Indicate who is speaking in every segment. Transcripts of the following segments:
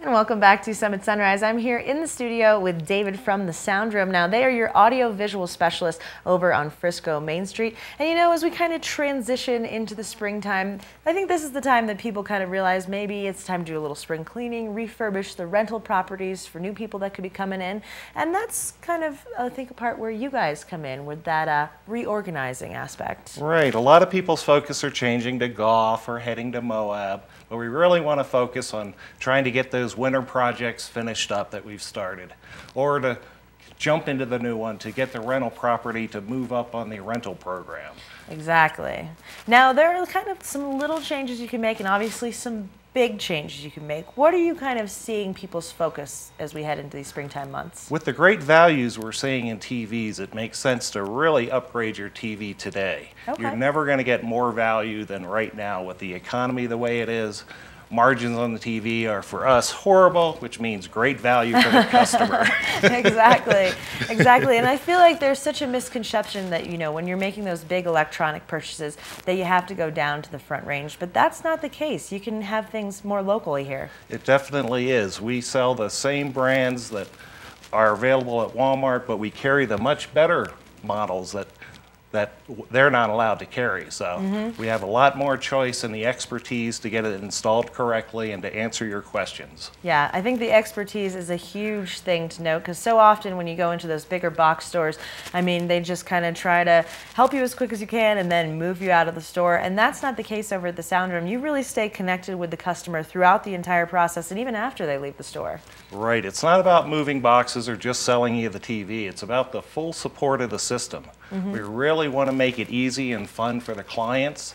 Speaker 1: And welcome back to Summit Sunrise. I'm here in the studio with David from the Sound Room. Now, they are your audio-visual specialist over on Frisco Main Street. And you know, as we kind of transition into the springtime, I think this is the time that people kind of realize maybe it's time to do a little spring cleaning, refurbish the rental properties for new people that could be coming in. And that's kind of, I think, a part where you guys come in with that reorganizing aspect.
Speaker 2: Right. A lot of people's focus are changing to golf or heading to Moab. But we really want to focus on trying to get those winter projects finished up that we've started, or to jump into the new one to get the rental property to move up on the rental program.
Speaker 1: Exactly. Now, there are kind of some little changes you can make and obviously some big changes you can make. What are you kind of seeing people's focus as we head into these springtime months?
Speaker 2: With the great values we're seeing in TVs, it makes sense to really upgrade your TV today.
Speaker 1: Okay.
Speaker 2: You're never going to get more value than right now with the economy the way it is. Margins on the TV are, for us, horrible, which means great value for the customer.
Speaker 1: Exactly, exactly. And I feel like there's such a misconception that, you know, when you're making those big electronic purchases, that you have to go down to the front range. But that's not the case. You can have things more locally here.
Speaker 2: It definitely is. We sell the same brands that are available at Walmart, but we carry the much better models that they're not allowed to carry. So we have a lot more choice and the expertise to get it installed correctly and to answer your questions.
Speaker 1: Yeah, I think the expertise is a huge thing to note, because so often when you go into those bigger box stores, I mean, they just kind of try to help you as quick as you can and then move you out of the store. And that's not the case over at the Sound Room. You really stay connected with the customer throughout the entire process and even after they leave the store.
Speaker 2: Right. It's not about moving boxes or just selling you the TV. It's about the full support of the system. We really want to make it easy and fun for the clients.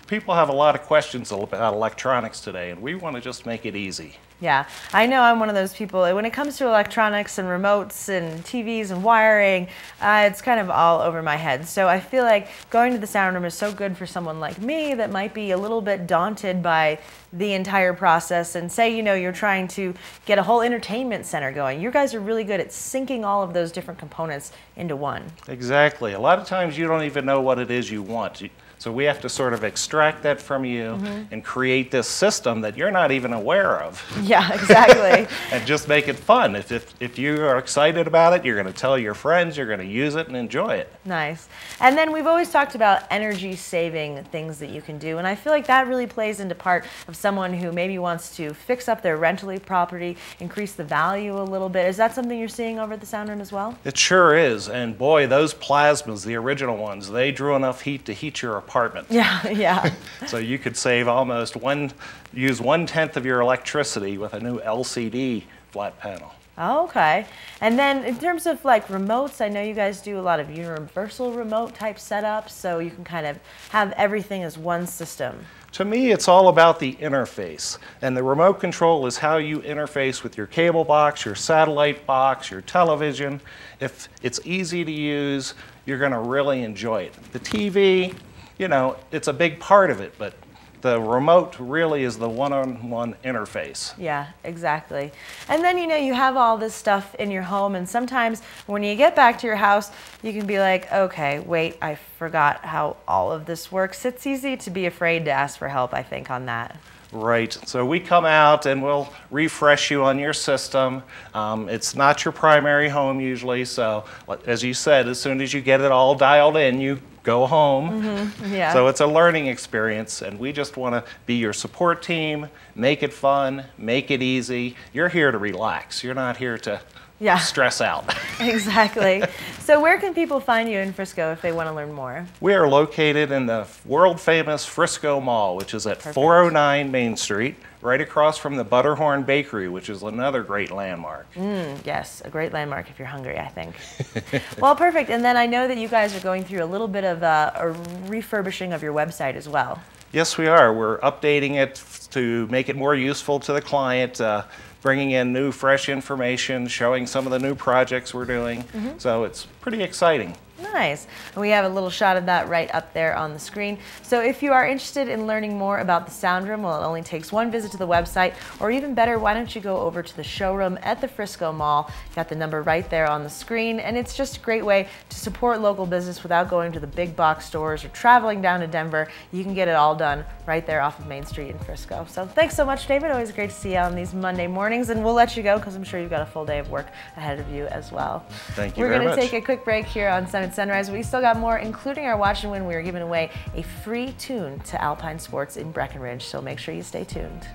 Speaker 2: People have a lot of questions about electronics today, and we want to just make it easy.
Speaker 1: Yeah, I know I'm one of those people. When it comes to electronics and remotes and TVs and wiring, it's kind of all over my head. So I feel like going to the Sound Room is so good for someone like me that might be a little bit daunted by the entire process. And say, you know, you're trying to get a whole entertainment center going. You guys are really good at syncing all of those different components into one.
Speaker 2: Exactly. A lot of times you don't even know what it is you want. So we have to sort of extract that from you and create this system that you're not even aware of.
Speaker 1: Yeah, exactly.
Speaker 2: And just make it fun. If you are excited about it, you're going to tell your friends, you're going to use it and enjoy it.
Speaker 1: Nice. And then we've always talked about energy saving things that you can do. And I feel like that really plays into part of someone who maybe wants to fix up their rental property, increase the value a little bit. Is that something you're seeing over at the Sound Room as well?
Speaker 2: It sure is. And boy, those plasmas, the original ones, they drew enough heat to heat your apartment.
Speaker 1: Yeah, yeah.
Speaker 2: So you could save almost use 1/10 of your electricity with a new LCD flat panel.
Speaker 1: Oh, okay. And then in terms of like remotes, I know you guys do a lot of universal remote type setups, so you can kind of have everything as one system.
Speaker 2: To me, it's all about the interface. And the remote control is how you interface with your cable box, your satellite box, your television. If it's easy to use, you're going to really enjoy it. The TV, you know, it's a big part of it, but the remote really is the one-on-one interface.
Speaker 1: Yeah, exactly. And then, you know, you have all this stuff in your home, and sometimes when you get back to your house, you can be like, okay, wait, I forgot how all of this works. It's easy to be afraid to ask for help, I think, on that.
Speaker 2: Right. So we come out and we'll refresh you on your system. It's not your primary home usually, so as you said, as soon as you get it all dialed in, you go home.
Speaker 1: Yeah.
Speaker 2: So it's a learning experience, and we just want to be your support team, make it fun, make it easy. You're here to relax. You're not here to stress out.
Speaker 1: Exactly. So where can people find you in Frisco if they want to learn more?
Speaker 2: We are located in the world-famous Frisco Mall, which is at 409 Main Street, right across from the Butterhorn Bakery, which is another great landmark.
Speaker 1: Yes, a great landmark if you're hungry, I think. Well, perfect. And then I know that you guys are going through a little bit of a refurbishing of your website as well.
Speaker 2: Yes, we are. We're updating it to make it more useful to the client, bringing in new, fresh information, showing some of the new projects we're doing. So it's pretty exciting.
Speaker 1: Nice. And we have a little shot of that right up there on the screen. So if you are interested in learning more about the Sound Room, well, it only takes one visit to the website, or even better, why don't you go over to the showroom at the Frisco Mall. Got the number right there on the screen, and it's just a great way to support local business without going to the big box stores or traveling down to Denver. You can get it all done right there off of Main Street in Frisco. So thanks so much, David. Always great to see you on these Monday mornings, and we'll let you go because I'm sure you've got a full day of work ahead of you as well.
Speaker 2: Thank you
Speaker 1: We're
Speaker 2: very much.
Speaker 1: going to take a quick break here on Summit Sunrise. We still got more, including our Watch and Win. We are giving away a free tune to Alpine Sports in Breckenridge, so make sure you stay tuned.